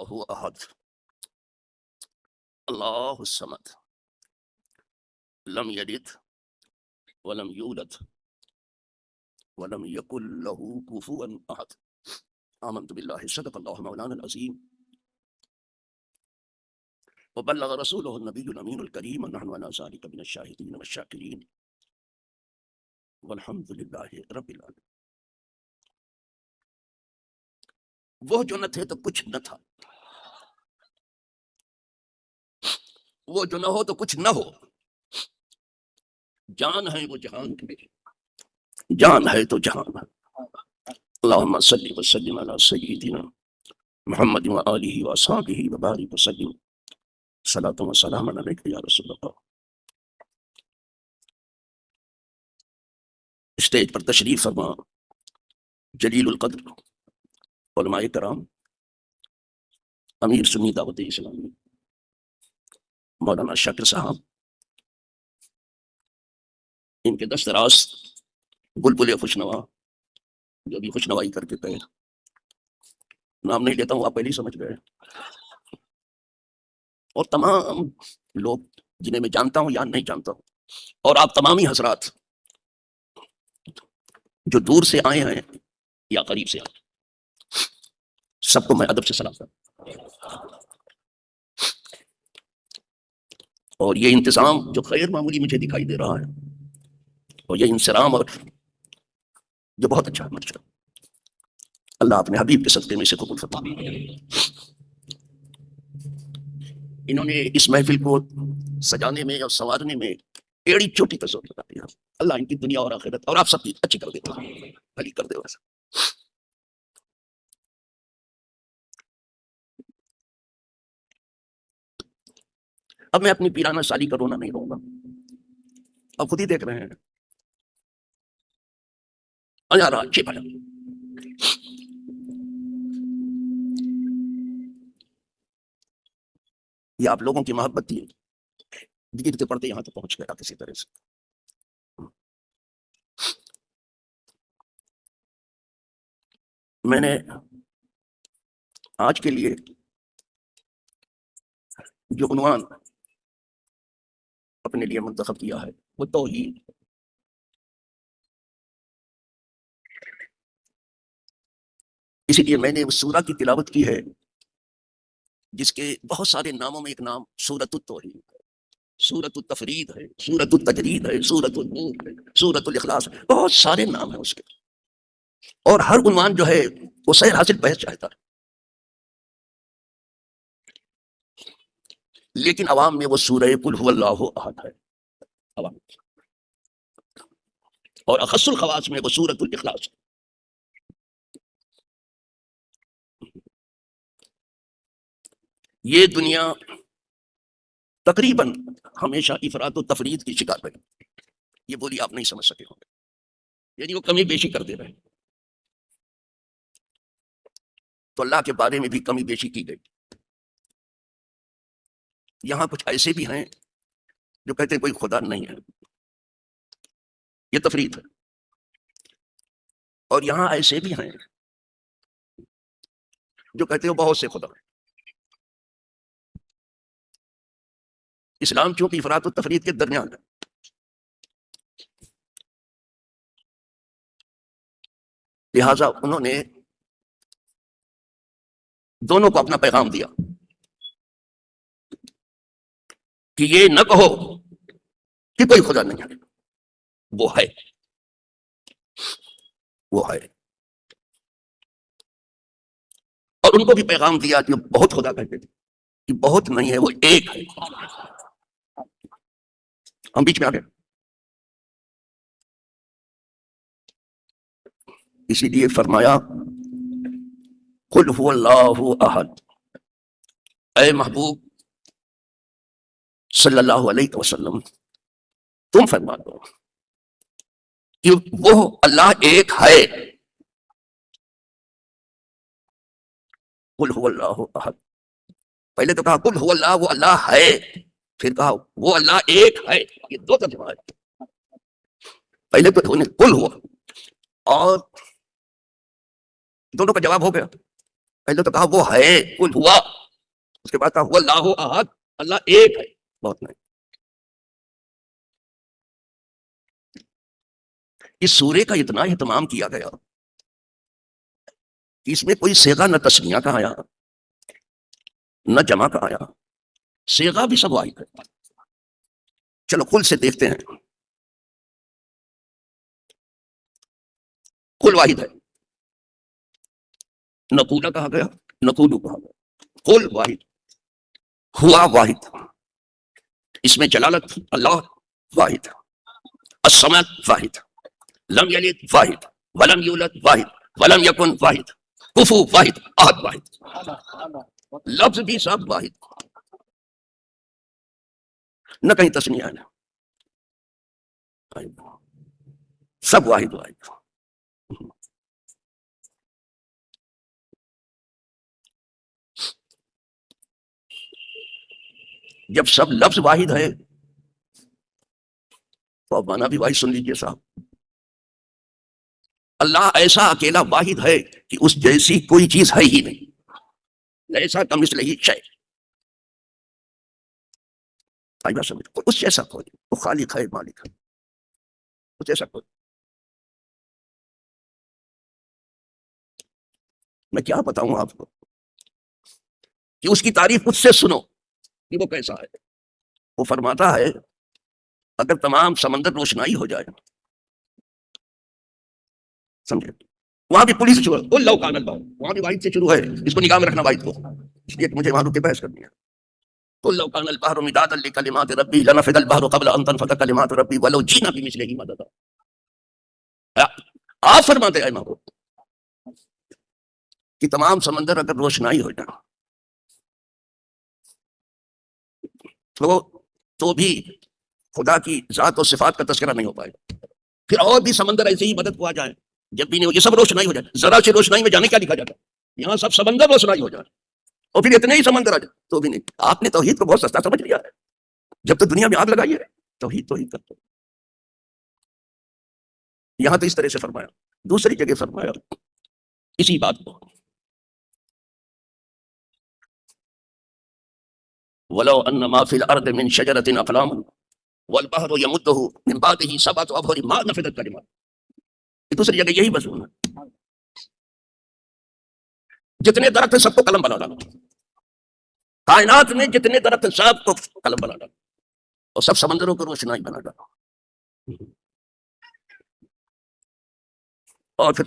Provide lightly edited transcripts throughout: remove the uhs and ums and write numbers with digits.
اللہ احد اللہ الصمد لم یلد ولم یولد ولم یکن له کفوا احد آمنت باللہ صدق اللہ مولانا العظیم وبلغ رسوله النبی الامین الکریم ونحن علی ذلک من الشاہدین والشاکرین والحمد للہ رب العالمین۔ وہ جو نہ تھے تو کچھ نہ تھا، وہ جو نہ ہو تو کچھ نہ ہو، جان ہے وہ جہان کی، جان ہے تو جہان ہے۔ اللہم صلی وسلم علی سیدنا محمد وآلہ وصحبہ وبارک وسلم صلاۃ و سلام علیک یا رسول اللہ۔ اسٹیج پر تشریف فرما جلیل القدر علماء کرام، امیر سنی دعوت اسلامی مولانا شاکر صاحب، ان کے دست راست بلبل خوشنوا جو بھی خوشنوائی کر کے کہے، نام نہیں لیتا ہوں، آپ پہلے ہی سمجھ گئے، اور تمام لوگ جنہیں میں جانتا ہوں یا نہیں جانتا ہوں، اور آپ تمامی حضرات جو دور سے آئے ہیں یا قریب سے آئے ہیں، سب کو میں ادب سے سلام کرتا ہوں۔ اور یہ انتظام جو غیر معمولی مجھے دکھائی دے رہا ہے، اور یہ انصرام اور جو بہت اچھا ہے، ماشاء اللہ اپنے حبیب کے صدقے میں سے قبول فرمائے۔ انہوں نے اس محفل کو سجانے میں اور سنوارنے میں ایڑی چوٹی کا زور لگا دیا۔ اللہ ان کی دنیا اور آخرت اور آپ سب کی اچھی کر دے، بھلی کر دے۔ ویسا اب میں اپنی پیرانہ سالی کا رونا نہیں رہوں گا، اب خود ہی دیکھ رہے ہیں یہ آپ لوگوں کی محبت تھی، گرتے پڑتے یہاں تک پہنچ گیا کسی طرح سے۔ میں نے آج کے لیے جو عنوان اپنے لیے منتخب کیا ہے وہ توحید۔ اسی لیے میں نے اس سورہ کی تلاوت کی ہے جس کے بہت سارے ناموں میں ایک نام سورۃ التوحید ہے، سورۃ التفرید ہے، سورۃ التجرید ہے، سورۃ النور ہے، سورۃ الاخلاص ہے، بہت سارے نام ہیں اس کے، اور ہر عنوان جو ہے وہ سیر حاصل بحث چاہتا ہے، لیکن عوام میں وہ سورہ قل هو اللہ احد ہے عوام، اور اخص الخواص میں وہ سورۃ الاخلاص ہے۔ یہ دنیا تقریباً ہمیشہ افراط و تفرید کی شکار رہی، یہ بولی آپ نہیں سمجھ سکے ہوں گے، یعنی وہ کمی بیشی کر دے رہے ہیں، تو اللہ کے بارے میں بھی کمی بیشی کی گئی۔ یہاں کچھ ایسے بھی ہیں جو کہتے ہیں کوئی خدا نہیں ہے، یہ تفرید ہے، اور یہاں ایسے بھی ہیں جو کہتے ہیں بہت سے خدا ہیں۔ اسلام چونکہ افراط و تفرید کے درمیان ہے، لہذا انہوں نے دونوں کو اپنا پیغام دیا کہ یہ نہ کہو کہ کوئی خدا نہیں ہے، وہ ہے، وہ ہے، اور ان کو بھی پیغام دیا کہ بہت خدا کہتے تھے کہ بہت نہیں ہے، وہ ایک ہے۔ ہم بیچ میں آ گئے، اسی لیے فرمایا قل هو اللہ احد، اے محبوب صلی اللہ علیہ وسلم تم فرما دو کہ وہ اللہ ایک ہے۔ قل هو اللہ احد، پہلے تو کہا قل هو اللہ، وہ اللہ ہے، پھر کہا وہ اللہ ایک ہے، یہ دو ترجمہ ہے، پہلے تو قل ہوا، اور دونوں کا جواب ہو گیا، پہلے تو کہا وہ ہے قل ہوا، اس کے بعد کہا هو اللہ احد، اللہ ایک ہے، بہت نہیں. اس سورے کا اتنا اہتمام کیا گیا کہ اس میں کوئی صیغہ نہ تسنیہ کا آیا نہ جمع کا آیا، صیغہ بھی سب واحد ہے. چلو کل سے دیکھتے ہیں. کل واحد ہے، نقولہ کہا گیا، نقولو کہا گیا. کل واحد، ہوا واحد، اس میں جلالت اللہ واحد، الصمد واحد، لم یلد واحد ولم یولد واحد ولم یکن واحد، کفو واحد، احد واحد. لفظ بھی سب واحد، نہ کہیں تسنیہ ہے، سب واحد واحد. جب سب لفظ واحد ہے تو اب مانا بھی واحد سن لیجیے صاحب. اللہ ایسا اکیلا واحد ہے کہ اس جیسی کوئی چیز ہے ہی نہیں، ایسا کمثلہ شیء، اس جیسا کوئی، وہ خالق ہے، مالک ہے، اس جیسا کوئی. میں کیا بتاؤں آپ کو کہ اس کی تعریف اس سے سنو کہ وہ کیسا ہے. وہ فرماتا ہے اگر تمام سمندر روشنائی ہو جائے، سمجھے، وہاں بھی پولیس شروع ہے، لو کان البحر، وہاں بھی واحد سے شروع ہے، اس کو نگاہ میں رکھنا واحد کو، اس لیے کہ مجھے وہاں رک کے بحث کرنی ہے. قل لو كان البحر مدادا لكلمات ربي لنفد البحر قبل ان تنفد كلمات ربي ولو جئنا بمثله مددا. آپ فرماتے ہیں محبوب کہ تمام سمندر اگر روشنائی ہو جائے تو بھی خدا کی ذات و صفات کا تذکرہ نہیں ہو پائے گا. پھر اور بھی سمندر ایسے ہی مدد کو آ جائیں، جب بھی نہیں ہو، یہ سب روشنائی ہو جائے. ذرا سی روشنائی میں جانے کیا لکھا جاتا ہے، یہاں سب سمندر روشنائی ہو جائے اور پھر اتنے ہی سمندر آ جائے تو بھی نہیں. آپ نے توحید کو بہت سستا سمجھ لیا ہے. جب تو دنیا میں آگ لگائی ہے توحید کرتے. یہاں تو اس طرح سے فرمایا، دوسری جگہ فرمایا اسی بات کو، وَلَوْ أَنَّ مَا فِي الْأَرْضِ مِنْ شَجَرَةٍ أَقْلَامٌ وَالْبَحْرُ يَمُدُّهُ مِنْ بَعْدِهِ سَبْعَةُ أَبْحُرٍ مَا نَفِدَتْ كَلِمَاتُ. دوسری جگہ یہی مضمون ہے. جتنے درخت سب کو قلم بنا ڈالا، کائنات میں جتنے درخت سب کو قلم بنا ڈالا اور سب سمندروں کو روشنائی بنا ڈالا. اور پھر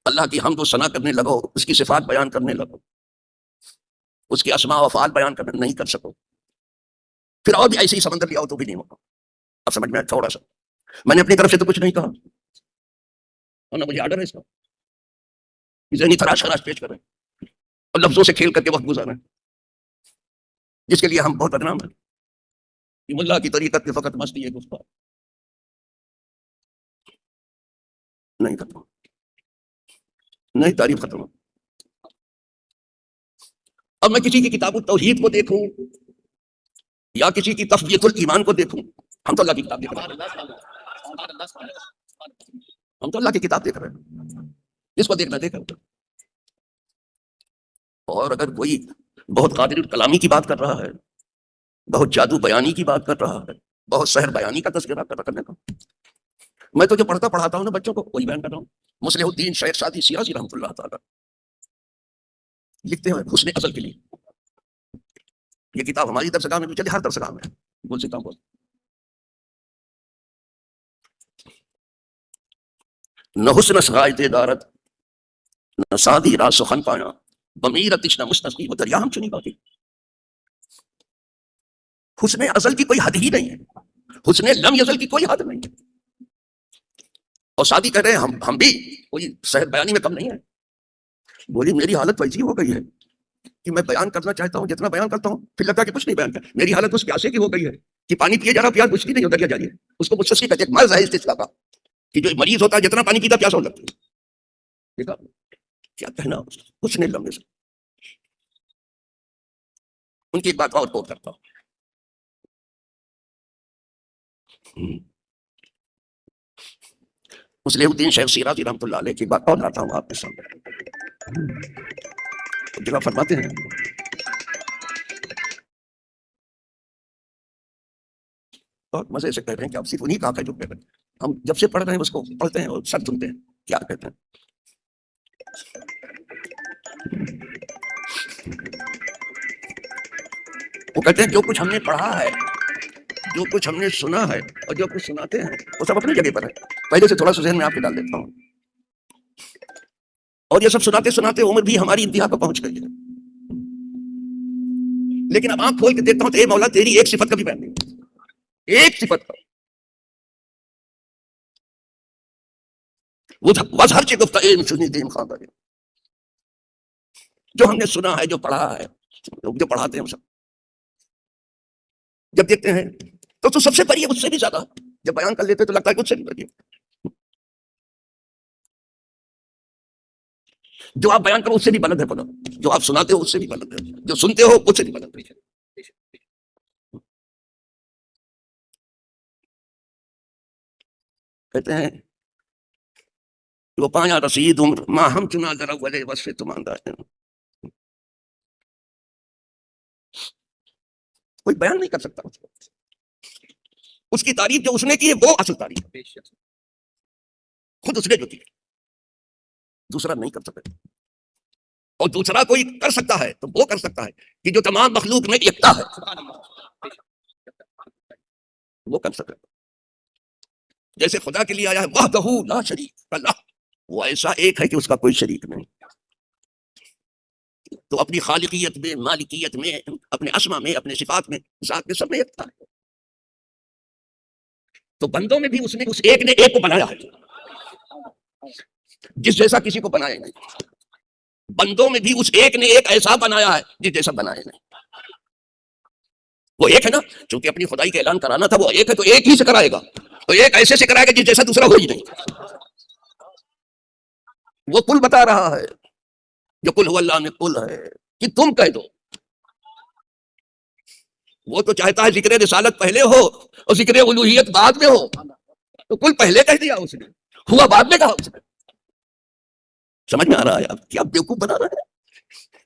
اللہ کی حمد و ثنا کرنے لگو، اس کی صفات بیان کرنے لگو، اس کے اسماء و افعال بیان کرنے نہیں کر سکو. پھر اور بھی ایسے ہی سمندر لیا ہو تو بھی نہیں ہوگا. اب سمجھ میں تھوڑا سا، میں نے اپنی طرف سے تو کچھ نہیں کہا اور نہ مجھے آرڈر ہے اس کا. ذہنی تراش خراش پیش کر رہے ہیں اور لفظوں سے کھیل کر کے وقت گزارے ہیں، جس کے لیے ہم بہت بدنام ہیں. یہ ملا کی طریقت کے فقط مستی ہے گفتار نہیں ختم، نہیں تعریف ختم. اب میں کسی کی کتاب التوحید کو دیکھوں یا کسی کی تفویض الایمان کو دیکھوں، ہم تو اللہ کی کتاب دیکھ رہے ہیں، ہم تو اللہ کی کتاب دیکھ رہے ہیں، اس کو دیکھنا دیکھا. اور اگر کوئی بہت قادر الکلامی کی بات کر رہا ہے، بہت جادو بیانی کی بات کر رہا ہے، بہت سحر بیانی کا تذکرہ کرنے کا، میں تو جو پڑھاتا ہوں نا بچوں کو وہی بیان کر رہا ہوں. مصلح الدین شیخ سعدی شیرازی رحمۃ اللہ تعالی لکھتے ہیں حسن ازل کے لیے. یہ کتاب ہماری درسگاہ میں بھی چلی، ہر درسگاہ میں بول سکتا ہوں. نہ حسن سغایت دارت، نہ سادی را سخن پایا، بمیرتش نہ مستقی و دریا ہم چنی باقی. حسن ازل کی کوئی حد ہی نہیں ہے، حسن لم یزل کی کوئی حد نہیں ہے. اور سادی کہہ رہے ہیں ہم بھی کوئی سحر بیانی میں کم نہیں ہے. بولی میری حالت ویسی ہو گئی ہے کہ میں بیان کرنا چاہتا ہوں، جتنا بیان کرتا ہوں پھر لگتا ہے کہ کچھ نہیں بیان کر. میری حالت اس پیاسے کی ہو گئی ہے کہ پانی پیے جا رہا، پیاس بجھتی نہیں، ہو دریا جاری ہے. اس کو مجھ سے کہتے ہیں مرض ہے استسقاء کا، کہ جو مریض ہوتا ہے جتنا پانی پیتا پیاس ہو لگتی ہے. دیکھا کیا کہنا کچھ نہیں لمبے سے. ان کی ایک بات اور کوٹ کرتا ہوں. مصلح الدین شیخ شیرازی رحمۃ اللہ علیہ کی بات اور لاتا ہوں آپ کے سامنے. جگہ فرماتے ہیں بہت مزے سے کہہ رہے ہیں کہ آپ صرف انہیں کا جو کہہ رہے ہیں، ہم جب سے پڑھ رہے ہیں اس کو پڑھتے ہیں اور سب سنتے ہیں کیا کہتے ہیں. وہ کہتے ہیں جو کچھ ہم نے پڑھا ہے، جو کچھ ہم نے سنا ہے اور جو کچھ سناتے ہیں وہ سب اپنی جگہ پر ہے. پہلے سے تھوڑا سا ذہن میں آپ کے ڈال دیتا ہوں. اور یہ سب سناتے سناتے عمر بھی ہماری انتہا پر پہنچ گئی ہے. لیکن اب آنکھ کھول کے دیکھتا ہوں تو اے مولا تیری ایک صفت کا بھی بیان نہیں، ایک صفت کا. وہ ہر چیز گفتہ علم سنی دین خواندہ، جو ہم نے سنا ہے، جو پڑھا ہے، جو پڑھاتے ہیں ہم سب جب دیکھتے ہیں تو سب سے بڑی ہے، اس سے بھی زیادہ جب بیان کر لیتے تو لگتا ہے کہ اس سے بھی بڑی ہے. جو آپ بیان کرو اس سے بھی بلند ہے خدا، جو آپ سناتے ہو اس سے بھی بلند ہے، جو سنتے ہو اس سے بھی بلند ہے. کہتے ہیں وہ پایا رسید عمر ماں ہم چنا ذرا ولے وصف تمہارا. کوئی بیان نہیں کر سکتا اس کی تعریف جو اس نے کی ہے وہ اصل تعریف ہے، خود اس نے جو کی دوسرا نہیں کر سکتا. اور دوسرا کوئی کر سکتا ہے تو وہ کر سکتا ہے کہ جو تمام مخلوق میں یکتا ہے وہ کر سکتا ہے. جیسے خدا کے لیے آیا ہے وحدہ لا شریک اللہ، وہ ایسا ایک ہے کہ اس کا کوئی شریک نہیں. تو اپنی خالقیت میں، مالکیت میں، اپنے اسما میں، اپنے صفات میں، ذات میں، سب میں یکتا ہے. تو بندوں میں بھی اس نے اس ایک نے ایک کو بنایا ہے جس جیسا کسی کو بنایا نہیں. بندوں میں بھی اس ایک نے ایک ایسا بنایا ہے جس جیسا بنایا نہیں. وہ ایک ہے نا، چونکہ اپنی خدائی کا اعلان کرانا تھا، وہ ایک ہے تو ایک ہی سے کرائے گا، تو ایک ایسے سے کرائے گا جس جیسا دوسرا ہو ہی نہیں. وہ کل بتا رہا ہے، جو کل ہوا اللہ میں کل ہے کہ تم کہہ دو. وہ تو چاہتا ہے ذکر رسالت پہلے ہو اور ذکر الوہیت بعد میں ہو، تو کل پہلے کہہ دیا اس نے، ہوا بعد میں کہا اس نے. سمجھ میں آ رہا ہے آپ کہ آپ بیوقوف بنا رہے ہیں؟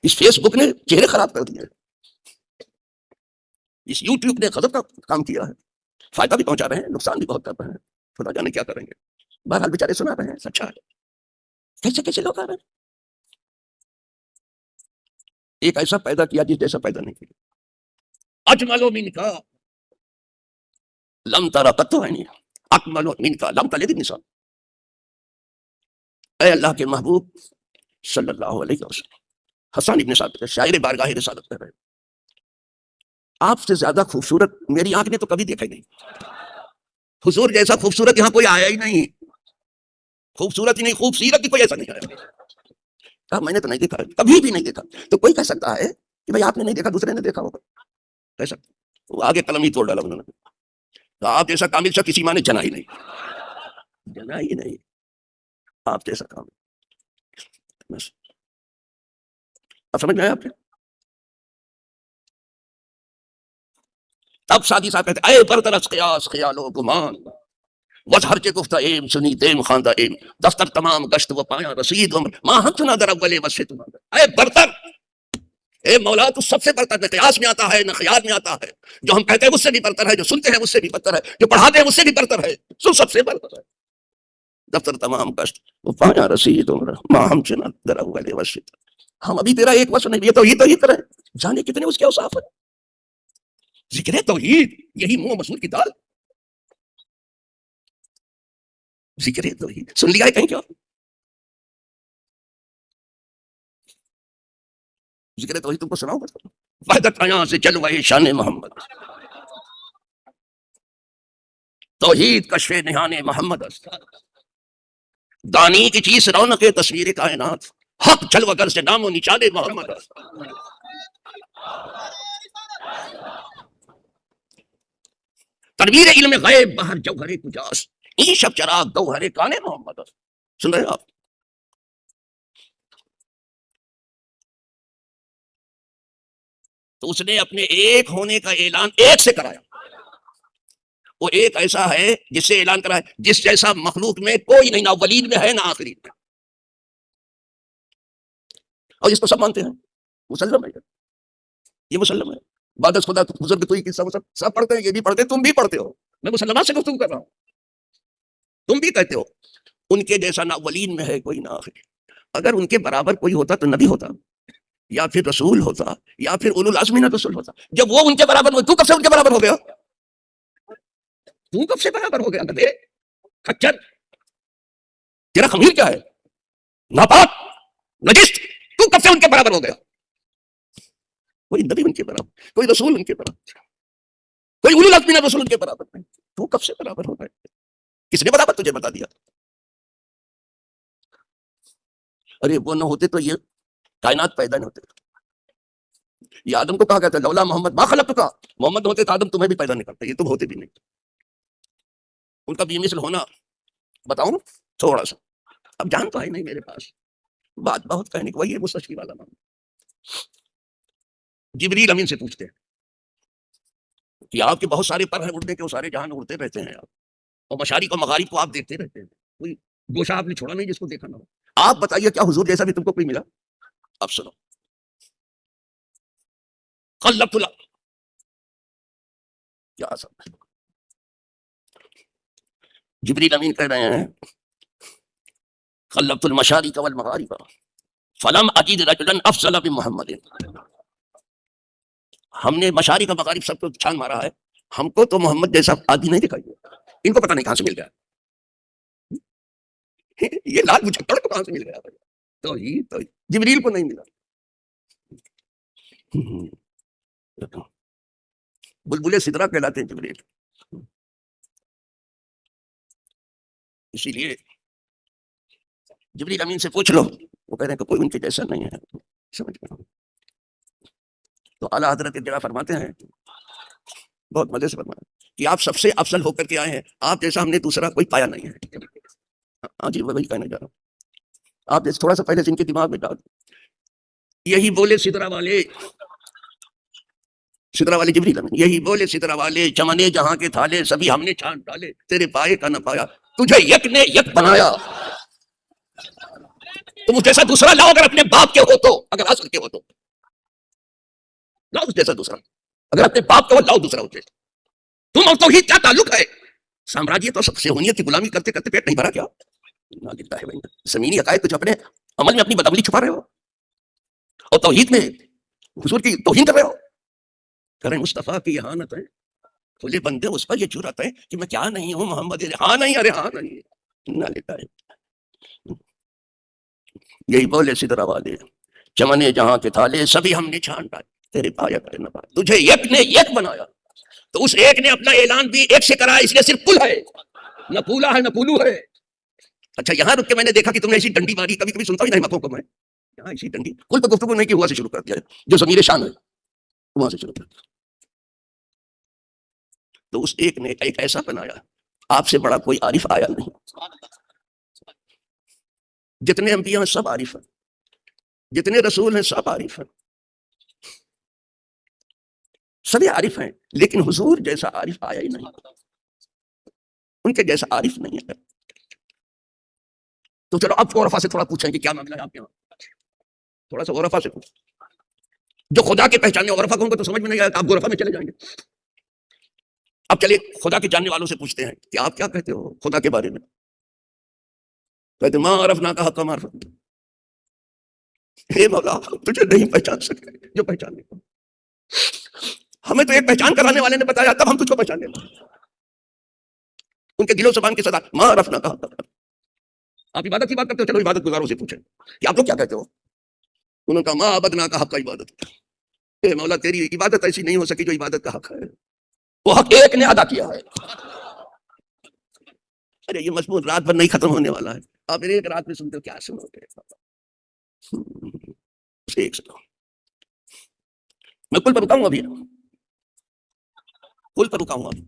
اس فیس بک نے چہرے خراب کر دیے، اس یوٹیوب نے غضب کا کام کیا ہے. فائدہ بھی پہنچا رہے ہیں، نقصان بھی بہت کر رہے ہیں، خدا جانے کیا کریں گے. بہرحال بیچارے سنا رہے ہیں، سچا ہے. کیسے کیسے لوگ آ رہے ہیں. ایک ایسا پیدا کیا جس جیسا پیدا نہیں کیا. اجمل من کا لم ترى قط عینی اکمل من کا لم تلد النساء. اے اللہ کے محبوب صلی اللہ علیہ وسلم، حسان ابن ثابت شاعر بارگاہ رسالت کر رہے ہیں، آپ سے زیادہ خوبصورت میری آنکھ نے تو کبھی دیکھا ہی نہیں. حضور جیسا خوبصورت یہاں کوئی آیا ہی نہیں. خوبصورت ہی نہیں، خوبصورت ہی کوئی ایسا نہیں آیا. کہا میں نے تو نہیں دیکھا، کبھی بھی نہیں دیکھا. تو کوئی کہہ سکتا ہے کہ بھائی آپ نے نہیں دیکھا دوسرے نے دیکھا ہوگا، کہہ سکتا. وہ آگے قلم ہی توڑ ڈالا انہوں نے. آپ جیسا کامل شخص کسی ماں نے جنا ہی نہیں، جنا ہی نہیں. آپ جیسا کامل بس. اب سمجھ میں آیا آپ نے؟ تب شادی صاحب کہتے اے برترس قیاس خیال و گمان وظہر کے گفتہ ایم سنی دیم خواندہ ایم دفتر تمام گشت و پایا رسید عمر ماں ہم چنا در اولے وصف تمہارا. اے برتر، اے مولا تو سب سے برتر، نہ قیاس میں آتا ہے نہ خیال میں آتا ہے. جو ہم کہتے ہیں اس سے بھی برتر ہے، جو سنتے ہیں اس سے بھی برتر ہے، جو پڑھاتے ہیں اس سے بھی برتر ہے، سب سے برتر ہے. دفتر تمام گشت و پایا رسید عمر ماں ہم چنا در اولے وصف. ہم ابھی تیرا ایک وصف نہیں، یہ تو ہی طرح جانے کتنے اس کے اوصاف ہے. ذکر توحید یہی منہ مسعود کی دال. ذکر توحید سن لیا ہے کہیں کیا؟ ذکر توحید تم کو سناؤ گا. وحدت عیاں سے جلوہ شان محمد، توحید کشف نہان محمد است. دانی کی چیز رونق تصویر کائنات، حق جلوہ گر سے نام و نشان محمد است. تنویر علم غیب بہر جوہر کجاس، این شب چراغ گوہر کان محمد است. سن رہے آپ؟ تو اس نے اپنے ایک ہونے کا اعلان ایک سے کرایا. وہ ایک ایسا ہے جس سے اعلان کرا ہے جس جیسا مخلوق میں کوئی نہیں، نہ اولین میں ہے نہ آخرین میں. اور اس کو سب مانتے ہیں، مسلم ہے، یہ مسلم ہے. بعد از خدا بزرگ تو ہی قصہ سب پڑھتے ہیں، یہ بھی پڑھتے ہیں، تم بھی پڑھتے ہو. میں مسلمات سے گفتگو کر رہا ہوں. تم بھی کہتے ہو ان کے جیسا نہ اولین میں ہے کوئی نہ آخر. اگر ان کے برابر کوئی ہوتا تو نبی ہوتا, یا پھر رسول ہوتا, یا پھر اولو العزم من الرسل ہوتا. جب وہ ان کے برابر ہوئے, تو کب سے ان کے برابر ہو گیا؟ تو کب سے برابر ہو گیا؟ گدھے کچر, تیرا خمیر کیا ہے؟ ناپاک نجس, تو کب سے ان کے برابر ہو گیا؟ کوئی نبی ان کے برابر, کوئی رسول ان کے برابر, کوئی اولو العزم من الرسل ان کے برابر نہیں. تو کب سے برابر ہو گئے؟ کس نے برابر تجھے بتا دیا؟ ارے وہ نہ ہوتے تو یہ کائنات پیدا نہیں ہوتے. یہ آدم کو کہا گیا تھا لولا محمد ما خلقتک, محمد ہوتے تو آدم تمہیں بھی پیدا نہیں کرتا, یہ تم ہوتے بھی نہیں. ان کا بھی مثل ہونا بتاؤں تھوڑا سا, اب جان تو ہے نہیں میرے پاس, بات بہت کہنے کو, وہی ہے مستشفی والا معاملہ. جبریل امین سے پوچھتے ہیں کہ آپ کے بہت سارے پر ہیں اڑنے کے, وہ سارے جہان اڑتے رہتے ہیں آپ, اور مشارق و مغارب کو آپ دیکھتے رہتے ہیں, کوئی گوشہ آپ نے چھوڑا نہیں جس کو دیکھا نہ ہو. آپ بتائیے کیا حضور جیسا بھی تم کو کوئی ملا؟ اب سنو, خلقت کیا سب جبریل امین کہہ رہے ہیں خلقت المشارق والمغارب فلم اجد رجلا افضل بمحمد. ہم نے مشارق و مغارب سب کو چھان مارا ہے, ہم کو تو محمد جیسا آدمی نہیں دکھائی دیا. ان کو پتہ نہیں کہاں سے مل گیا, یہ لال مجھکڑ کو کہاں سے مل گیا؟ تو جبریل کو نہیں ملا. بلبلے سدرا کہلاتے ہیں جبریل. اسی لیے جبریل امین سے پوچھ لو, وہ کہہ رہے ہیں کہ کوئی ان کے جیسا نہیں ہے. سمجھ گئے؟ تو اعلیٰ حضرت جگہ فرماتے ہیں, بہت مزے سے فرمایا کہ آپ سب سے افضل ہو کر کے آئے ہیں, آپ جیسا ہم نے دوسرا کوئی پایا نہیں ہے. ہاں جی, وہی کہنے جا رہا ہوں. آپ جیسے تھوڑا سا پہلے سے ان کے دماغ میں ڈال, یہی بولے سدرا والے جبریل امین, یہی بولے سدرا والے چمنے جہاں کے تھالے سبھی ہم نے چھان ڈالے, تیرے پائے کا نہ پایا, تجھے یک نے یک بنایا. تم اس جیسا دوسرا لاؤ اگر اپنے باپ کے ہو تو, اگر اصل کے ہو تو لاؤ اس جیسا دوسرا, اگر اپنے باپ کے ہو لاؤ دوسرا اس جیسا. تم اور توحید کیا تعلق ہے؟ سامراجیت اور صہیونیت کی غلامی کرتے کرتے پیٹ نہیں بھرا کیا؟ زمینی عقائد کچھ اپنے عمل میں اپنی بدعملی چھپا رہے ہو, اور توحید میں حضور کی توہین کر رہے ہو. کریں مصطفیٰ کی احانت ہے, کھلے بندے اس پر یہ جرات ہے کہ میں کیا نہیں ہوں محمد, ہاں نہیں, ارے ہاں نہیں, نہ لیتا ہے. یہی بولے سدرا والے چمنے جہاں کے تھالے سبھی ہم نے چھان ڈالے, تیرے پایا کرے نہ پایا, تجھے یک نے یک بنایا. تو اس ایک نے اپنا اعلان بھی ایک سے کرا, اس لیے صرف کل ہے, نہ پولا ہے نہ پولو ہے. اچھا یہاں رک کے میں نے دیکھا کہ تم نے ایسی ڈنڈی ماری, کبھی کبھی سنتا ہی نہیں متوں کو میں, یہاں ایسی ڈنڈی کل پہ گفتگو نہیں کی, ہوا سے شروع کر دیا ہے, جو ضمیر شان ہے وہاں سے شروع کر دیا. تو اس ایک نے ایک ایسا بنایا, آپ سے بڑا کوئی عارف آیا نہیں. جتنے انبیاء ہیں سب عارف ہیں, جتنے رسول ہیں سب عارف ہیں, سبھی عارف ہیں, لیکن حضور جیسا عارف آیا ہی نہیں, ان کے جیسا عارف نہیں ہے. تو چلو اب غرفا سے تھوڑا پوچھیں کہ کیا معاملہ ہے آپ کے یہاں, تھوڑا سا غرفا سے پوچھیں. جو خدا کے پہچاننے غرفا کہوں گا تو سمجھ میں نہیں آیا, آپ غرفا میں چلے جائیں گے. اب چلیے خدا کے جاننے والوں سے پوچھتے ہیں کہ آپ کیا کہتے ہو خدا کے بارے میں؟ کہتے ما عرفنا کا حق معرفت, اے مولا تجھے نہیں پہچان سکتے جو پہچاننے کو, ہمیں تو ایک پہچان کرانے والے نے بتایا تب ہم تجھ کو پہچانے لگے. ان کے دل و زبان کے صدا ما عرفنا کا حق. آپ عبادت کی بات کرتے ہو, چلو عبادت گزاروں سے پوچھیں کہ آپ لوگ کیا کہتے ہو. انہوں نے کہا ما عبدنا کا حق کا عبادت, اے مولا تیری عبادت ایسی نہیں ہو سکی جو عبادت کا حق ہے, وہ حق ایک نے ادا کیا ہے. ارے یہ مضمون رات بھر نہیں ختم ہونے والا ہے, آپ ایک رات میں سنتے ہو کیا سنو گے. ایک سنو, میں کل پر رکاؤں ابھی, کل پر رکاؤں ابھی.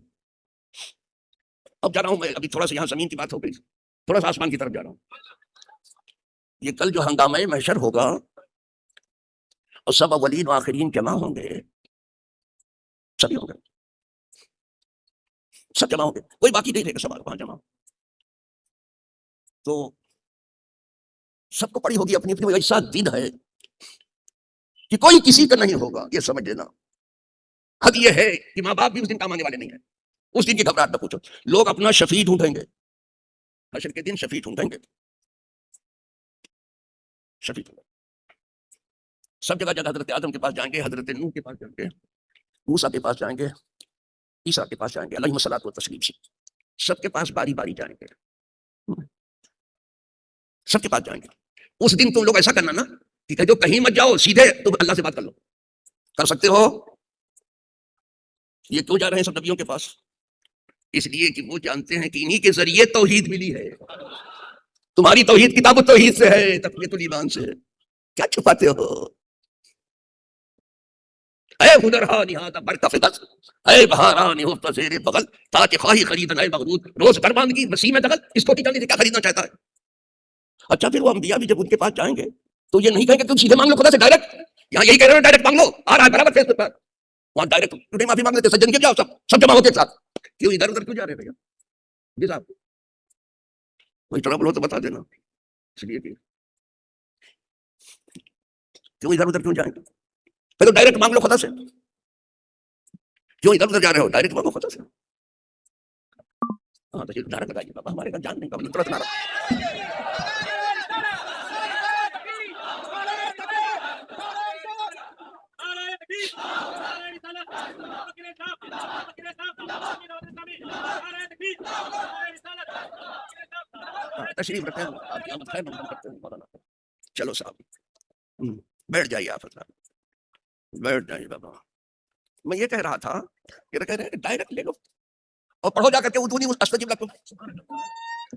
اب جا رہا ہوں میں, ابھی تھوڑا سا یہاں زمین کی بات ہو گئی, تھوڑا سا آسمان کی طرف جا رہا ہوں. یہ کل جو ہنگامہ محشر ہوگا اور سب اولین و آخرین جمع ہوں گے, سبھی ہوں گے, سب جمع ہوں گے, کوئی باقی نہیں رہے گا, سب وہاں جمع. تو سب کو پڑی ہوگی اپنی اپنی, ایسا دن ہے کہ کوئی کسی کا نہیں ہوگا, یہ سمجھ لینا. حد یہ ہے کہ ماں باپ بھی اس دن کام آنے والے نہیں ہیں, اس دن کی گھبراہٹ نہ پوچھو. لوگ اپنا شفیع ڈھونڈیں گے حشر کے دن، شفیع ڈھونڈیں گے، شفیع ڈھونڈیں گے. سب جگہ جگہ حضرت آدم کے پاس جائیں گے، حضرت نوح کے پاس جائیں گے، موسیٰ کے پاس جائیں گے، عیسیٰ کے پاس جائیں گے علیہ الصلوۃ والتسلیم. سب کے پاس باری باری جائیں گے، سب کے پاس جائیں گے. اس دن تم لوگ ایسا کرنا نا کہ جو کہیں مت جاؤ، سیدھے تم اللہ سے بات کر لو. کر سکتے ہو؟ یہ کیوں جا رہے ہیں سب نبیوں کے پاس؟ اس لیے کہ وہ جانتے ہیں کہ انہی کے ذریعے توحید ملی ہے. تمہاری توحید کتاب التوحید سے ہے، تقویۃ الایمان سے ہے. کیا چھپاتے ہو؟ اے ہنرہا نہادہ برق فدس، اے بہاران ہفت زیر بغل، تاکہ خواہی خریدن اے مغرور، روز درماندگی مسیح میں دخل. اس کو جاننے سے کیا خریدنا چاہتا ہے؟ اچھا پھر وہ انبیاء بھی جب ان کے پاس جائیں گے تو یہ نہیں کہیں کہ تم سیدھے مانگ لو خدا سے ڈائریکٹ. یہاں یہی کہہ رہے ہو ڈائریکٹ مانگ لو، آ رہا ہے برابر فیس پر. وہاں ڈائریکٹ ٹوڈے معافی مانگ لیتے، سجن کے جاؤ، سب جمع ہوتے ساتھ. کیوں ادھر ادھر کیوں جا رہے بھیا؟ جی صاحب کوئی ٹربل ہو تو بتا دینا. اس لیے کہ کیوں ادھر ادھر کیوں جائیں گے؟ پھر ڈائریکٹ مانگ لو خدا سے. کیوں ادھر ادھر جا رہے ہو؟ ڈائریکٹ مانگو خدا سے. ہاں تو ڈائریکٹ بتائیے بابا، ہمارے گھر جان نہیں کا ترت نہ تشریف رکھتے ہیں. آپ کی آمد خیر مقدم کرتے ہیں مولانا. چلو صاحب بیٹھ جائیے، آپ بیٹھ جائیے بابا. میں یہ کہہ رہا تھا کہ کہہ رہے ہیں ڈائریکٹ لے لو اور پڑھو جا کر کے ادونی استجب لکم.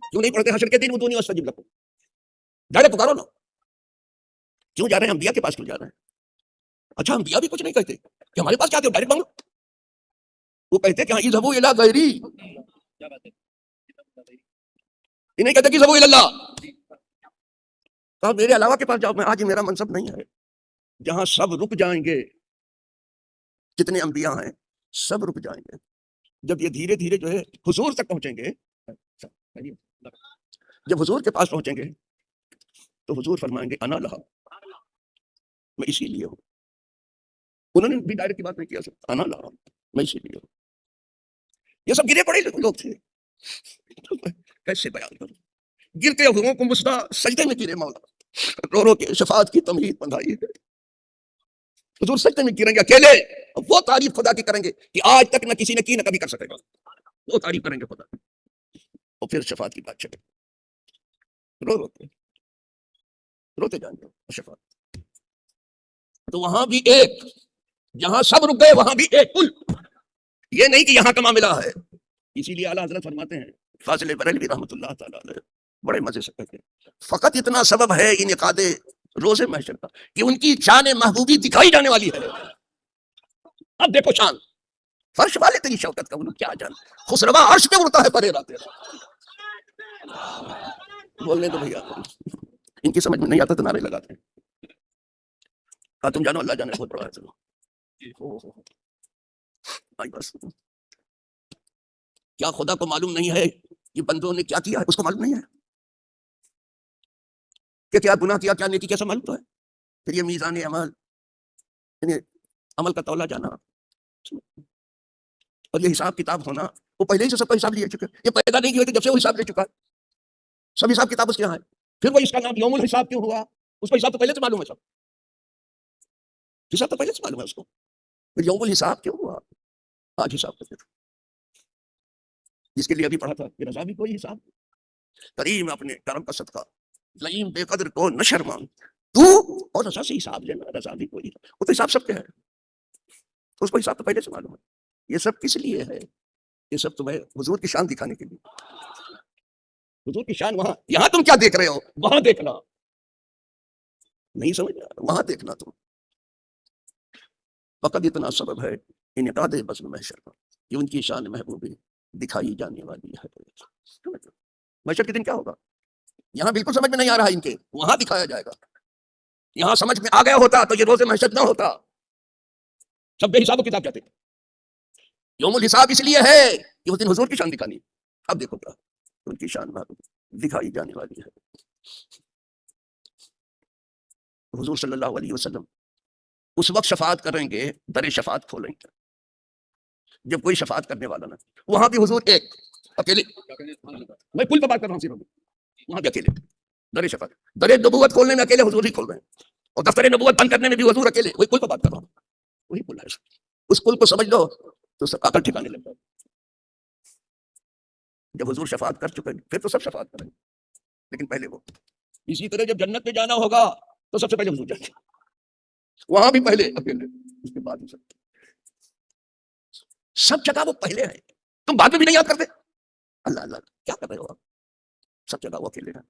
کیوں نہیں پڑھتے حشر کے دن ادونی استجب لکم؟ ڈائریکٹ پکارو نا. کیوں جا رہے ہیں انبیاء کے پاس؟ کیوں جا رہے ہیں؟ اچھا انبیاء بھی کچھ نہیں کہتے کہ ہمارے پاس کیا آتے ہو ڈائریکٹ مانگو. وہ کہتے کہ اذهبوا الى غیری، یہ نہیں کہتے کہ اذهبوا الى اللہ، تو میرے علاوہ کے پاس جاؤ. میں آج میرا منصب نہیں ہے جہاں سب رک جائیں گے. جتنے انبیاء ہیں سب رک جائیں گے. جب یہ دھیرے دھیرے جو ہے حضور تک پہنچیں گے، جب حضور کے پاس پہنچیں گے تو حضور فرمائیں گے انا لہا، میں اسی لیے ہوں. انہوں نے بھی ڈائریکٹ کی بات نہیں کیا سکتا. انا لہا، میں اسی لیے ہوں. یہ سب گرے پڑے لوگ تھے. کیسے بیان کروں؟ گرتے ہوئے کو مسدا سجدے میں گرے مولا، رو رو کے شفاعت کی تمہید بندھائی ہے. حضور سجدے میں گریں گے اکیلے، وہ تعریف خدا کی کریں گے کہ آج تک نہ کسی نے کی نہ کبھی کر سکے گا. وہ تعریف کریں گے خدا کی، اور پھر شفاعت کی بات چلے. رو روتے جائیں گے شفاعت. تو وہاں بھی ایک، جہاں سب رک گئے وہاں بھی ایک کل. یہ نہیں کہ یہاں کا معاملہ ہے. اسی لیے اعلیٰ حضرت فرماتے ہیں فاضل بریلوی رحمۃ اللہ تعالیٰ علیہ، بڑے مزے سے کہتے ہیں فقط اتنا سبب ہے انعقاد روز محشر کا کہ ان کی شان محبوبی دکھائی جانے والی ہے. اب دیکھو شان فرش والے تیری شوکت کا انہوں کیا جان، خسروا عرش پہ اڑتا ہے پرے راتے. بولنے تو بھیا ان کی سمجھ میں نہیں آتا تو نعرے لگاتے ہیں. تم جانو اللہ جانے بہت بڑا ہے. چلو بس کیا خدا کو معلوم نہیں ہے کہ بندوں نے کیا کیا ہے؟ اس کو معلوم نہیں ہے کہ کیا گناہ کیا، کیا نیکی، کیسا معلوم تو ہے. پھر یہ میزان عمل، یعنی عمل کا تولا جانا اور یہ حساب کتاب ہونا، وہ پہلے ہی سے سب کا حساب لے چکے. یہ پیدا نہیں کیے تھے، جب سے وہ حساب لے چکا ہے. سب حساب کتاب اس کے یہاں ہے. پھر وہ اس کا نام یوم الحساب کیوں ہوا؟ اس کو حساب تو پہلے سے معلوم ہے. سب حساب تو پہلے سے معلوم ہے اس کو. پھر یوم الحساب کیوں ہوا؟ آج حساب کرتے تھے جس کے لیے ابھی پڑھا تھا کہ رضا بھی کوئی حساب. کریم اپنے کرم کا صدقہ، لئیم بے قدر کو نہ شرمان تو، اور رضا سے حساب لینا. رضا بھی کوئی، وہ تو حساب سب کے ہے، تو اس کو حساب تو پہلے سے معلوم ہے. یہ سب کس لیے ہے؟ یہ سب تمہیں حضور کی شان دکھانے کے لیے. حضور کی شان وہاں، یہاں تم کیا دیکھ رہے ہو وہاں دیکھنا. نہیں سمجھ رہا، وہاں دیکھنا تم. فقط اتنا سبب ہے انعقاد بزم محشر کا کہ ان کی شان محبوبی دکھائی جانے والی ہے. محشر کے دن کیا ہوگا یہاں بالکل سمجھ میں نہیں آ رہا ان کے، وہاں دکھایا جائے گا. یہاں سمجھ میں آ گیا ہوتا تو یہ روز محشر نہ ہوتا. سب بے حساب و کتاب کہتے ہیں. یوم الحساب اس لیے ہے کہ اس دن حضور کی شان دکھانی. اب دیکھو کیا ان کی شان دکھائی جانے والی ہے. حضور صلی اللہ علیہ وسلم اس وقت شفاعت کریں گے، در شفاعت کھولیں گے جب کوئی شفاعت کرنے والا نہ، وہاں بھی حضور ایک اکیلے، میں کل پہ بات کر رہا ہوں صرف، وہاں بھی اکیلے در شفاعت، در نبوت کھولنے میں اکیلے حضور ہی کھول رہے ہیں، اور دفتر نبوت بند کرنے میں بھی حضور اکیلے، وہی کل پہ بات کر رہا ہوں، وہی کل ہے، اس کل کو سمجھ لو تو سب عقل ٹھکانے لگتا ہے۔ جب حضور شفاعت کر چکے پھر تو سب شفاعت کریں گے، لیکن پہلے وہ، اسی طرح جب جنت میں جانا ہوگا تو سب سے پہلے حضور جائیں گے، وہاں بھی پہلے اکیلے، اس کے بعد سب جگہ وہ پہلے ہیں، تم بعد میں بھی نہیں یاد کرتے، اللہ اللہ کیا کر رہے ہو آپ، سب جگہ وہ اکیلے ہیں۔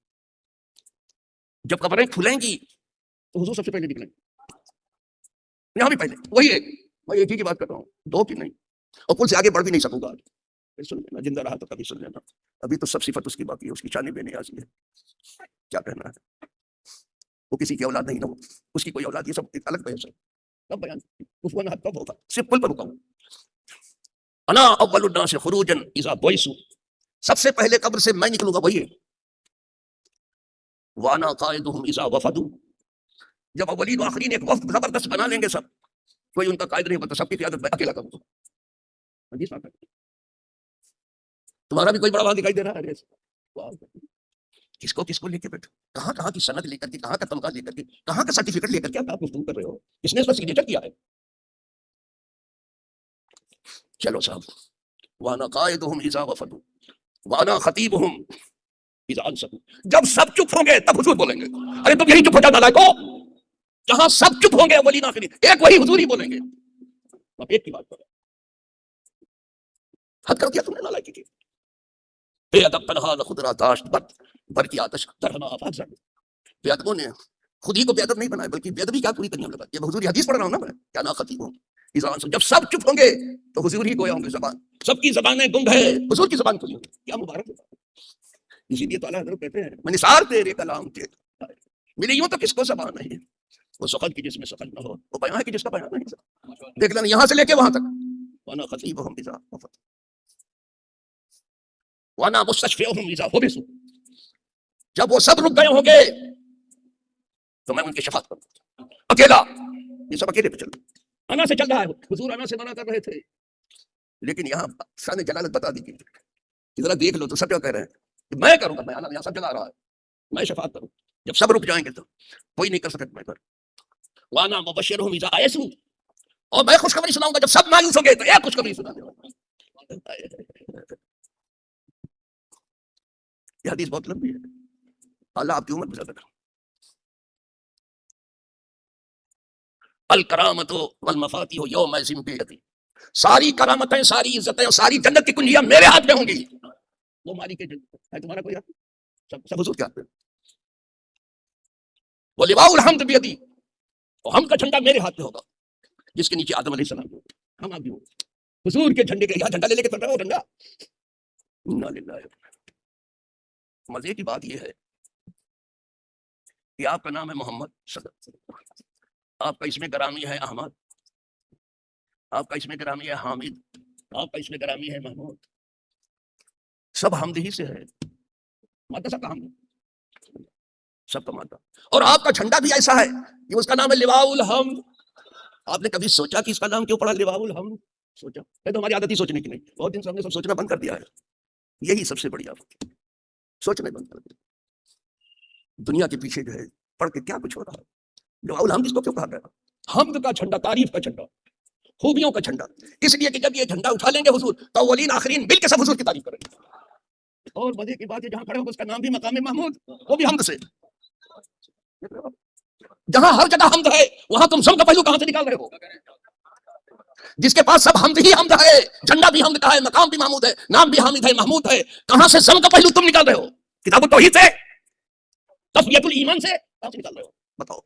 جب قبریں کھلیں گی تو حضور سب سے پہلے نکلیں گے، یہاں بھی پہلے، وہی ایک، میں ایک ہی کی بات کر رہا ہوں، دو کی نہیں، اور کل سے آگے بڑھ بھی نہیں سکوں گا، سن لینا، زندہ رہا تو کبھی سن لینا، ابھی تو سب صفت اس کی باقی ہے، اس کی شان بے نیازی ہے، کیا کہنا ہے، وہ کسی کی اولاد نہیں نہ ہو، اس کی کوئی اولاد، یہ سب ایک الگ بحث ہے، کب بیان کفوانا کب ہوگا، صرف کل پر رکا ہوں۔ انا اول الناس خروجا اذا بعثوا، سب سے پہلے قبر سے میں نکلوں گا، وہی ہے، وانا قائدهم اذا وفدوا، جب اولین و آخرین ایک وفد زبردست بنا لیں گے سب، کوئی ان کا قائد نہیں ہوتا، سب کی قیادت میں اکیلا کروں گا، تمہارا بھی کوئی بڑا وہاں دکھائی دے رہا ہے، کس کو لے کے بیٹھو، کہاں کی سند لے کر کے، کہاں کا تمغہ لے کر کے، کہاں کا سرٹیفکیٹ لے کر کے آپ گفتگو کر رہے ہو، کس نے اس پر سگنیچر کیا ہے؟ چلو صاحب، وانا قائدهم اذا وفدوا وانا خطیبهم اذا انصتوا، جب سب چپ ہوں گے تب حضور بولیں گے، ارے تم یہی چپ ہو جاؤ نالائکو، جہاں سب چپ ہوں گے اولین آخرین، ایک وہی حضور ہی بولیں گے، اب ایک کی بات کرو، حد کر دیا تم نے نالائکی کی، بے ادب تنہا نہ خود را داشت بد، بر کی آتش درہنا آفاق زد، بے ادبوں نے خود ہی کو بے ادب نہیں بنایا، بلکہ بے ادبی کیا پوری کرنی ہم لگا، یہ حضور حدیث پڑھ رہا ہوں نا میں، کیا نا خطیب ہوں، جب سب چپ ہوں گے تو حضور ہی گویا ہوں گے، زبان سب کی زبانیں گنگ ہے، حضور کی زبان کھلی ہوگی، کیا مبارک ہے، اسی لیے تو اللہ حضرت کہتے ہیں میں نثار تیرے کلام کے ملی یوں تو کس کو زبان نہیں، وہ سخن کی جس میں سخن نہ ہو، وہ بیان ہے کہ جس کا بیان نہیں، دیکھ لینا یہاں سے لے کے وہاں تک، وانا خطیبہم اذا وفد وانا مستشفعہم اذا حبسوا، جب وہ سب رک گئے ہوں گے تو میں ان کی شفاعت کروں، اکیلا، یہ سب اکیلے پہ چل رہا، انا سے چل رہا ہے، حضور انا سے منع کر رہے تھے، لیکن یہاں شان جلالت بتا دی کہ ذرا دیکھ لو تو سب کیا کہہ رہے ہیں، میں کروں گا، میں اللہ یہاں سب جگہ آ رہا ہے، میں شفاعت کروں، جب سب رک جائیں گے تو کوئی نہیں کر سکتا، میں کروں، وانا مبشرہم اذا آیسوا، اور میں خوشخبری سناؤں گا جب سب مایوس ہوں گے تو ایک خوشخبری سنا دوں گا، یہ حدیث بہت لمبی ہے، اللہ آپ کی عمر میں زیادہ کرو، الکرامت والمفاتیح یومئذ بیدی، ساری کرامتیں، ساری عزتیں اور ساری جنت کی کنجیاں میرے ہاتھ میں ہوں گی، وہ مالک جنت ہے، تمہارا کوئی ہاتھ سب حضور کے ہاتھ میں، وہ لواء الحمد بیدی، اور حمد کا جھنڈا میرے ہاتھ میں ہوگا، جس کے نیچے آدم علیہ السلام ہوں گے، ہم آپ بھی ہوں گے، حضور کے جھنڈے کے یہاں جھنڈا لے کے چل رہا ہو، جھنڈا، انا للہ، مزے کی بات یہ ہے کہ آپ کا نام ہے محمد صلی اللہ علیہ وسلم، آپ کا اسم گرامی ہے احمد، آپ کا اسم گرامی ہے حامد، آپ کا اسم گرامی ہے محمود، سب حمد ہی سے ہے، مادہ سب کا حمد، سب کا مادہ، اور آپ کا جھنڈا بھی ایسا ہے کہ اس کا نام ہے لواء الحمد، آپ نے کبھی سوچا کہ اس کا نام کیوں پڑا لواء الحمد؟ سوچا ہے تو ہماری عادت ہی سوچنے کی نہیں، بہت دن سے ہم نے سب سوچنا بند کر دیا ہے، یہی سب سے بڑی آفت، سوچنے بند کر دیا، دنیا کے پیچھے جو ہے پڑھ کے کیا کچھ ہو رہا ہے، لواء الحمد اس کو کیوں کہا گیا، حمد کا جھنڈا، تعریف کا جھنڈا، خوبیوں کا جھنڈا، اس لیے کہ جب یہ جھنڈا اٹھا لیں گے حضور تو اولین آخرین مل کے سب حضور کی تعریف کریں گے، اور مزے کی بات ہے جہاں کھڑے ہو اس کا نام بھی مقام محمود، وہ بھی حمد سے، جہاں ہر جگہ حمد ہے وہاں تم سب کا پہلو کہاں سے نکال رہے ہو، جس کے پاس سب حمد ہی حمد ہے، جھنڈا بھی حمد کا ہے، مقام بھی محمود ہے، نام بھی حامد ہے، محمود ہے، کہاں سے سب کا پہلو تم نکال رہے ہو، کتاب التوحید سے، تفویض الایمان سے، کہاں سے نکال رہے ہو بتاؤ،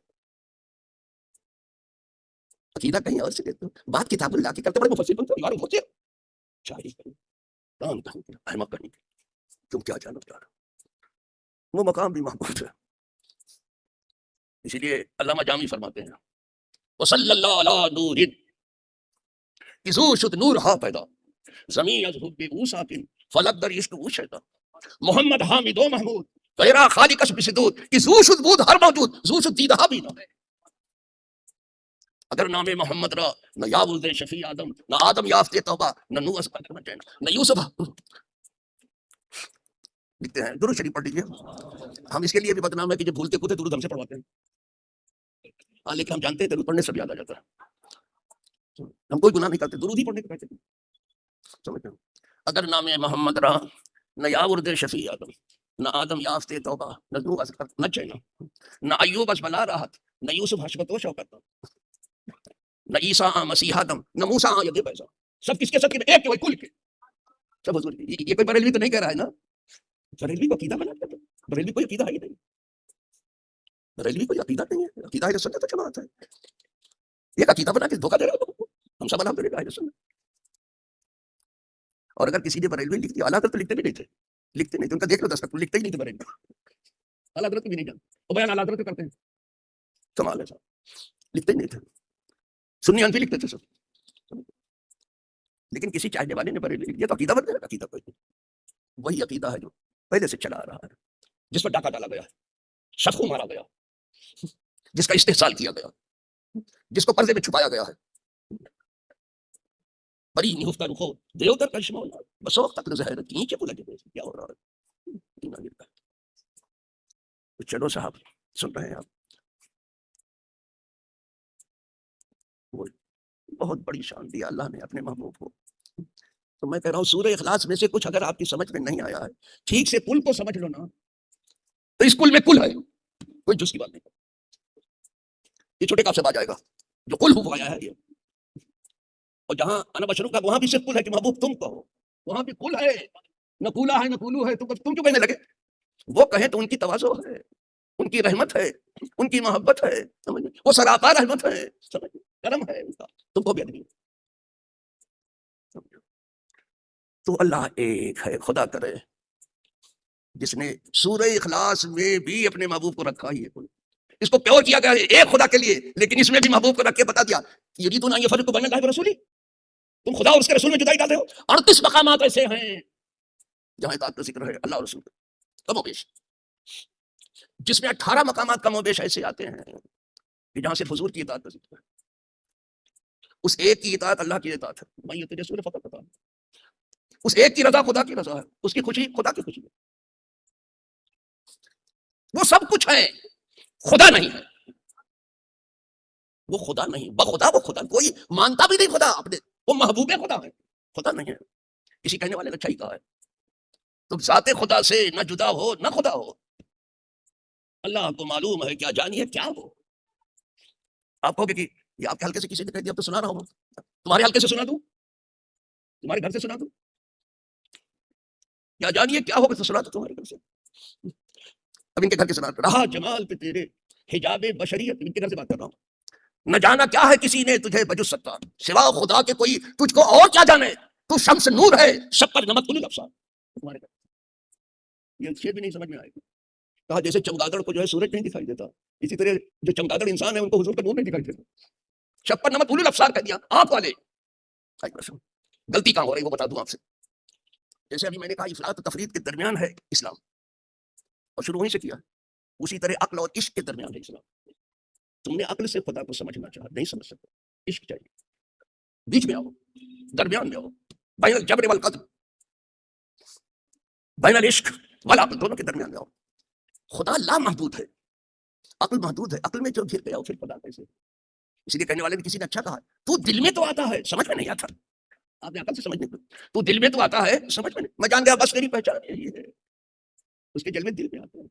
عقیدہ کہیں اور سے دیتے ہو، بات کتاب اللہ کی کرتے بڑے مفسر بنتے ہو، مفسر شاعری کریں، کام کہیں گے، احمق کہیں گے، تم کیا جانو جانا، وہ مقام بھی محمود ہے، اسی لیے علامہ جامی فرماتے ہیں وصلی اللہ علی نور ازو شد نور ہا پیدا زمین از حب او ساکن فلک در عشق او شیدا محمد حامد و محمود غیرہ خالقش بسدود ازو شد بود ہر موجود زو شد دیدہا بھی نہ، اگر نام محمد را نہ یا ولد شفیع آدم، نہ آدم یافتے توبہ، نہ نوح از قدر نجینا، نہ یوسف۔ لکھتے ہیں درود شریف پڑھ لیجیے۔ ہم اس کے لیے بھی بدنام ہے کہ جو بھولتے کوتے درود ہم سے پڑھواتے ہیں، ہاں لیکن ہم جانتے ہیں درود پڑھنے سے بھی یاد آ جاتا ہے، ہم کوئی گناہ نہیں کرتے، درود ہی پڑھنے کو کہتے ہیں، سمجھتے ہیں؟ اگر نام محمد را نہ یا ولد شفیع آدم، نہ آدم یافتے توبہ، نہ نوح از قدر نجینا، نہ ایوب از بلا راحت، نہ یوسف حشمت و شوکت، نہ عیسیٰ مسیح آدم، نہ موسیٰ ید بیضا۔ سب کس کے سب کے ایک کے وہی کل کے سب حضور کے۔ یہ کوئی بریلوی تو نہیں کہہ رہا ہے نا، بریلوی کو عقیدہ بنا دیتا، بریلوی کوئی عقیدہ ہے ہی نہیں، بریلوی کوئی عقیدہ نہیں ہے، عقیدہ اہل سنت و جماعت ہے۔ یہ عقیدہ بنا کے دھوکہ دے رہا ہے، ہم سب الحمدللہ اہل سنت۔ اور اگر کسی نے بریلوی لکھ دیا، اعلیٰ حضرت تو لکھتے بھی نہیں تھے، لکھتے نہیں تھے، ان کا دیکھ لو دستخط، لکھتے ہی نہیں تھے بریلوی، اعلیٰ حضرت بھی نہیں جانتے، اور بیان اعلیٰ حضرت کرتے ہیں، کمال ہے صاحب، لکھتے ہی نہیں تھے، سنی انفی لکھتے تھے سب، لیکن کسی چاہنے والے نے بریلوی لکھ دیا تو عقیدہ بن گیا، عقیدہ کوئی نہیں، وہی عقیدہ ہے جو پہلے سے چلا آ رہا ہے، جس پر ڈاکہ ڈالا گیا ہے، شتخو مارا گیا، جس کا استحصال کیا گیا، جس کو پردے میں چھپایا گیا ہے، بری نہفتہ رخو دیو در کرشمہ اللہ بسوق تک زہرت کی نیچے بولا جائے کیا ہو رہا ہے۔ تو چلو صاحب، سن رہے ہیں آپ، وہ بہت بڑی شان دیا اللہ نے اپنے محبوب کو۔ تو میں کہہ رہا ہوں سورہ اخلاص میں سے کچھ اگر آپ کی سمجھ میں نہیں آیا ہے، ٹھیک سے کل کو سمجھ لو نا، تو اس کل میں کل ہے، کوئی جز کی بات نہیں، یہ چھوٹے کاف سے آ جائے گا جو کل ہو آیا ہے یہ، اور جہاں انا بشروں کا وہاں بھی صرف کل ہے کہ محبوب تم کہو، وہاں بھی کل ہے، نہ کولا ہے نہ کولو ہے، تم کیوں کہنے لگے؟ وہ کہیں تو ان کی تواضع ہے، ان کی رحمت ہے، ان کی محبت ہے، سمجھ وہ سراپا رحمت ہے، سمجھ کرم ہے ان کا، تم کو بھی ادبی۔ تو اللہ ایک ہے، خدا کرے جس نے سورہ اخلاص میں بھی اپنے محبوب کو رکھا ہی ہے، اس کو پیور کیا گیا ہے ایک خدا کے لیے، لیکن اس میں بھی محبوب کو رکھ کے بتا دیا یریدون ان یفرقوا بین اللہ ورسولہ، تم خدا اور اس کے رسول میں جدائی ڈالتے ہو۔ 38 مقامات ایسے ہیں جہاں اطاعت کا ذکر ہے اللہ اور رسول کا، کم و بیش، جس میں 18 مقامات کم و بیش ایسے آتے ہیں کہ جہاں صرف حضور کی اطاعت کا ذکر ہے، اس ایک کی اطاعت اللہ کی اطاعت ہے، من یطع الرسول فقد اطاع اللہ، اس ایک کی رضا خدا کی رضا ہے، اس کی خوشی خدا کی خوشی ہے، وہ سب کچھ ہے، خدا نہیں ہے، وہ خدا نہیں، بخدا وہ خدا، کوئی مانتا بھی نہیں خدا اپنے، وہ محبوب خدا ہے، خدا نہیں ہے۔ کسی کہنے والے نے اچھا ہی کہا ہے، تم ذات خدا سے نہ جدا ہو نہ خدا ہو، اللہ کو معلوم ہے کیا جانیے کیا ہو۔ آپ کہو گے کہ یہ آپ کے حلقے سے کسی نے کہہ دیا، اب تو سنا رہا ہوں، تمہارے حلقے سے سنا دوں، تمہارے گھر سے سنا دوں، کیا جانیے کیا ہوگا تو سنا دوں تمہارے گھر سے، اب ان کے گھر کے سنا رہا جمال پہ تیرے حجاب بشریت، ان کے گھر سے بات کر رہا ہوں، نہ جانا کیا ہے کسی نے تجھے بجز ستار، سوا خدا کے کوئی تجھ کو اور کیا جانے، تو شمس نور ہے شب پر نمک کل الابصار، تمہارے گھر یہ شعر بھی نہیں سمجھ میں آئے گا، کہا جیسے چمگادڑ کو جو ہے سورج نہیں دکھائی دیتا، اسی طرح جو چمگادڑ انسان ہے ان کو حضور کا نور نہیں دکھائی دیتا، شب پر نمک کل الابصار کہہ دیا، آنکھ والے۔ غلطی کہاں ہو رہی وہ بتا دوں آپ سے، جیسے ابھی میں نے کہا افراط و تفرید کے درمیان ہے اسلام، اور شروع وہیں سے کیا، اسی طرح عقل اور عشق کے درمیان ہے اسلام۔ تم نے عقل سے خدا کو سمجھنا چاہا، نہیں سمجھ سکتے، عشق چاہیے، بیچ میں آؤ، درمیان میں آؤ، بین الجبر والقدر، بین العشق والعقل، دونوں کے درمیان میں آؤ۔ خدا لا محدود ہے، عقل محدود ہے، عقل میں جو گھر گیا پھر خدا کیسے؟ اس لیے کہنے والے نے کسی نے اچھا کہا، تو دل میں تو آتا ہے سمجھ میں نہیں آتا، آپ نے عقل سے سمجھنے کو، تو دل میں تو آتا ہے سمجھ میں نہیں، میں جان گیا بس میری پہچان یہی ہے، اس کے جل میں دل میں آتا ہے،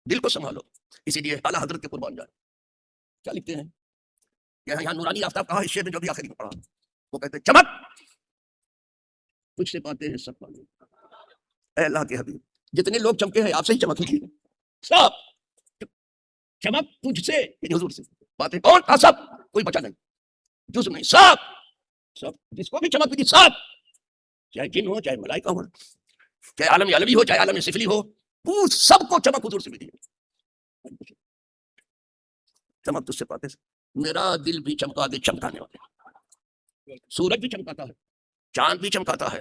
دل کو سنبھالو۔ اسی لیے اعلیٰ حضرت کے قربان جائے، کیا لکھتے ہیں یہاں نورانی آفتاب کہا، اس شعر میں جو بھی آخری میں پڑھا، وہ کہتے ہیں چمک تجھ سے پاتے ہیں سب پانے، اے اللہ کے حبیب جتنے لوگ چمکے ہیں آپ سے ہی چمک ہوئی ہے، سب چمک تجھ سے یعنی حضور سے پاتے، کون تھا؟ سب، کوئی بچا نہیں، جز نہیں، سب سب جس کو بھی چمک ہوئی تھی، سب، چاہے جن ہو چاہے ملائکہ ہو، چاہے عالم علوی ہو چاہے عالم سفلی ہو، وہ سب کو چمک حضور سے ملی ہے، چمک تجھ سے پاتے سے، میرا دل بھی چمکا دے چمکانے والے، سورج بھی چمکاتا ہے، چاند بھی چمکاتا ہے،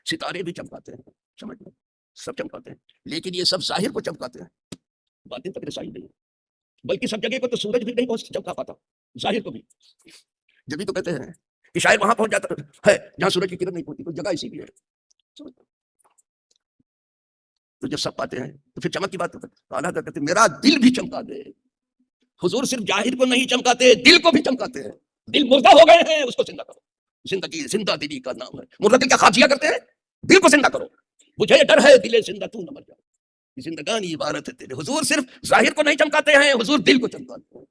ستارے بھی چمکاتے ہیں، سمجھ میں سب چمکاتے ہیں، لیکن یہ سب ظاہر کو چمکاتے ہیں، باطن تک رسائی نہیں ہے، بلکہ سب جگہ کو تو سورج بھی نہیں پہنچ چمکا پاتا، ظاہر کو بھی. جبھی تو کہتے ہیں کہ شاعر وہاں پہنچ جاتا ہے جہاں سورج کی کرن نہیں پہنچتی. کوئی جگہ اسی لیے ہے. تو جب سب پاتے ہیں تو پھر چمک کی بات اعلیٰ کہتے ہیں میرا دل بھی چمکا دے. حضور صرف ظاہر کو نہیں چمکاتے, دل کو بھی چمکاتے ہیں. دل مردہ ہو گئے ہیں, اس کو زندہ کرو. زندگی زندہ دلی کا نام ہے. مردہ دل کیا خاصیہ کرتے ہیں؟ دل کو زندہ کرو. مجھے ڈر ہے دل زندہ تو نہ مر جاؤ. زندگانی عبارت ہے تیرے. حضور صرف ظاہر کو نہیں چمکاتے ہیں, حضور دل کو چمکاتے ہیں.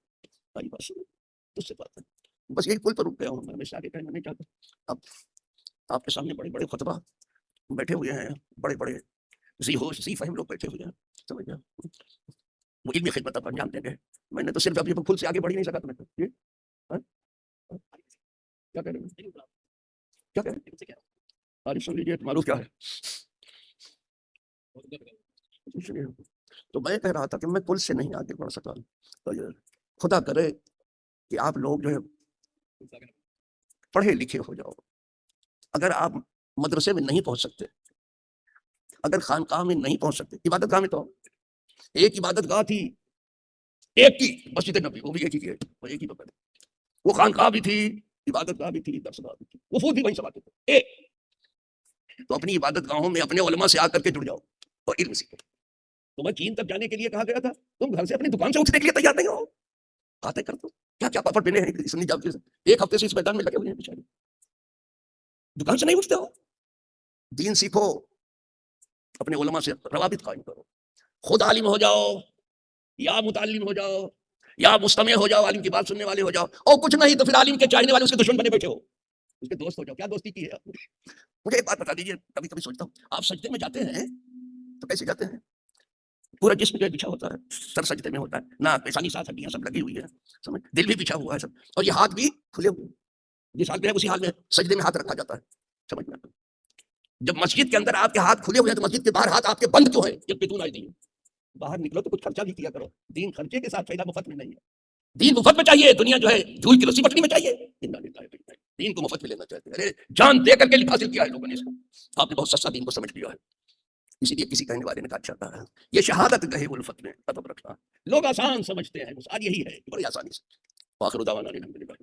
بس بات ہے. بس یہی پل پر رک گیا ہوں میں, ہمیشہ آگے کہنا نہیں چاہتا. اب آپ کے سامنے بڑے بڑے خطبہ بیٹھے ہوئے ہیں, بڑے بڑے ذی ہوش ذی فہم لوگ بیٹھے ہوئے ہیں. سمجھ گیا, وہ علمی خدمت پر انجام دیں گے. میں نے تو صرف ابھی پھول سے آگے بڑھ ہی نہیں سکا. تمہیں کیا کہہ رہے ہیں, کیا کہہ رہے ہیں؟ عارف سن لیجیے معروف کیا ہے. تو میں کہہ رہا تھا کہ میں پل سے نہیں آگے بڑھ سکا. خدا کرے کہ آپ لوگ جو ہے پڑھے لکھے ہو جاؤ. اگر آپ مدرسے میں نہیں پہنچ سکتے, اگر خانقاہ میں نہیں پہنچ سکتے, عبادت گاہ میں تو ایک عبادت گاہ تھی, ایک کی مسجد نبی, وہ بھی ایک ہی ہے, وہ ایک ہی بکر. وہ خانقاہ بھی تھی, عبادت گاہ بھی تھی, درس گاہ بھی تھی, وفود بھی وہیں سماتے تھے ایک. تو اپنی عبادت گاہوں میں اپنے علماء سے آ کر کے جڑ جاؤ اور علم سیکھو. تمہیں چین تک جانے کے لیے کہا گیا تھا, تم گھر سے اپنی دکان سے اٹھنے کے لیے تیار نہیں ہو. باتیں کر دو کیا کیا پاپڑ پہنے ہیں سنی جاتی سے. ایک ہفتے سے اس میدان میں لگے ہوئے ہیں بیچارے, دکان سے نہیں اٹھتے ہو. دین سیکھو, اپنے علماء سے روابط قائم کرو. خود عالم ہو جاؤ یا متعلم ہو جاؤ یا مستمع ہو جاؤ, عالم کی بات سننے والے ہو جاؤ, اور کچھ نہیں تو پھر عالم کے چاہنے والے اس کے دشمن بنے بیٹھے ہو, اس کے دوست ہو جاؤ. کیا دوستی کی ہے آپ نے؟ مجھے ایک بات بتا دیجیے. کبھی کبھی سوچتا ہوں آپ سجدے میں جاتے ہیں تو کیسے جاتے ہیں؟ پورا جسم جو ہے بچھا ہوتا ہے, سر سجدے میں ہوتا ہے, ناک پیشانی ساتھ ہڈیاں سب لگی ہوئی ہے, سمجھ, دل بھی بچھا ہوا ہے سب, اور یہ ہاتھ بھی کھلے ہوئے. جس حال میں ہے اسی حال میں سجدے میں ہاتھ رکھا جاتا ہے. سمجھ میں جب مسجد کے اندر آپ کے ہاتھ کھلے ہوئے ہیں تو مسجد کے باہر ہاتھ آپ کے بند کیوں ہیں؟ یہ بدون آئی دین. باہر نکلو تو کچھ خرچہ بھی کیا کرو. دین خرچے کے ساتھ فائدہ مفت میں نہیں ہے. دین مفت میں چاہیے, دنیا جو ہے دھول کی رسی پٹنی میں چاہیے. دین کو مفت میں لینا چاہتے ہیں. ارے جان دے کر کے حاصل کیا ہے لوگوں نے اس کو. آپ نے بہت سستا دین کو سمجھ لیا ہے. اسی لیے کسی کہنے والے نے کہا چاہتا ہے یہ شہادت گہے الفت میں ادب رکھنا. لوگ آسان سمجھتے ہیں, آج یہی ہے بڑی آسانی سے. آخر دعوانا الحمدللہ.